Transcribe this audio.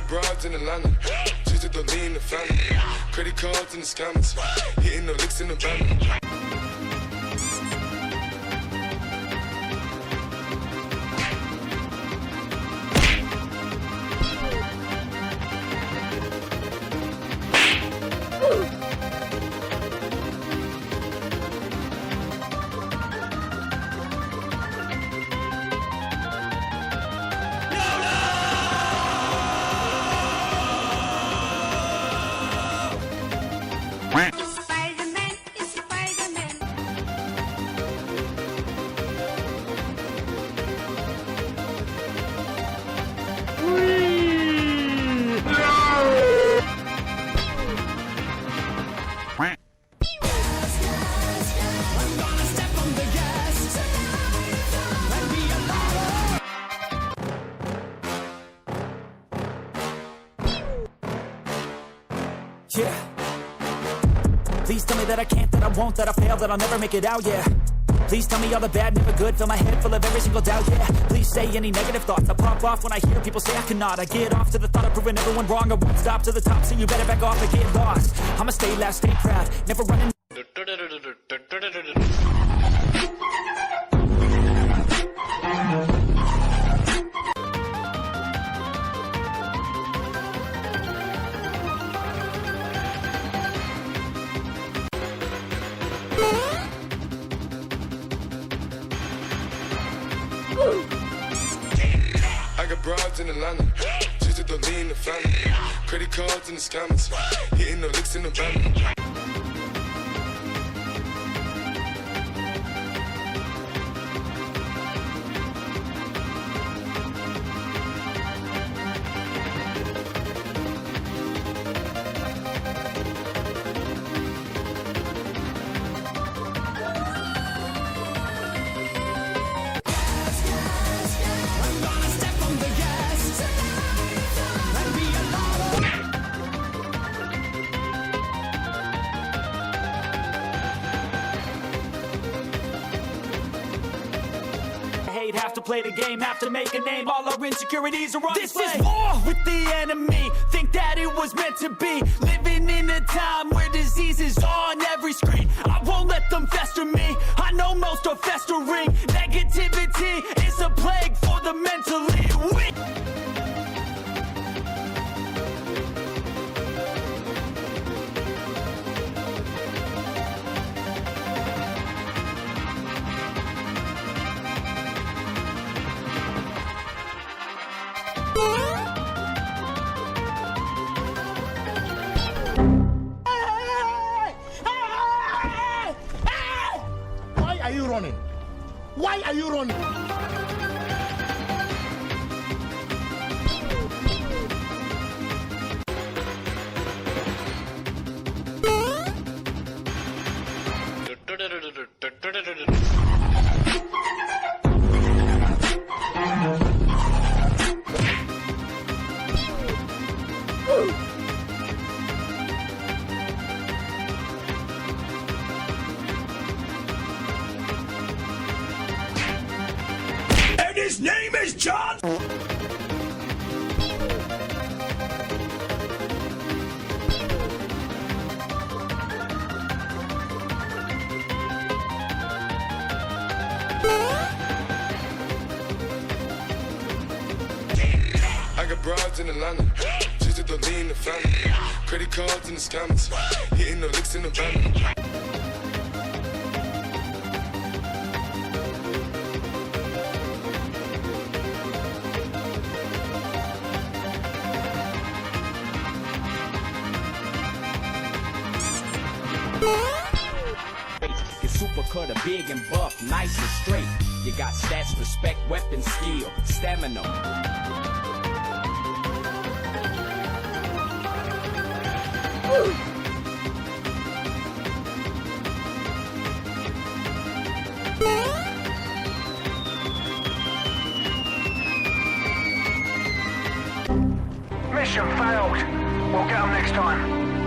got broads in Atlanta, just to lean the family. Credit cards in the scammers, hitting the licks in the van. Yeah. Please tell me that I can't, that I won't, that I fail, that I'll never make it out, yeah. Please tell me all the bad, never good, fill my head full of every single doubt, yeah. Please say any negative thoughts, I pop off when I hear people say I cannot. I get off to the thought of proving everyone wrong, I won't stop to the top, so you better back off and get lost. I'ma stay loud, stay proud, never running. I got broads in Atlanta, just to lean the family. Credit cards in the scammers, hitting the licks in the van. Have to play the game, have to make a name. All our insecurities are on display. This is war with the enemy. Think that it was meant to be. Living in a time where disease is on every screen. I won't let them fester me. I know most are festering. Negativity is a plague for the mentally weak. Why are you running? Why are you running? His name is John. I got broads in Atlanta, just to lean the family. Credit cards in the scammers, hitting the licks in the van. Your super cutter big and buff, nice and straight. You got stats, respect, weapon, skill, stamina. Mission failed. We'll get them next time.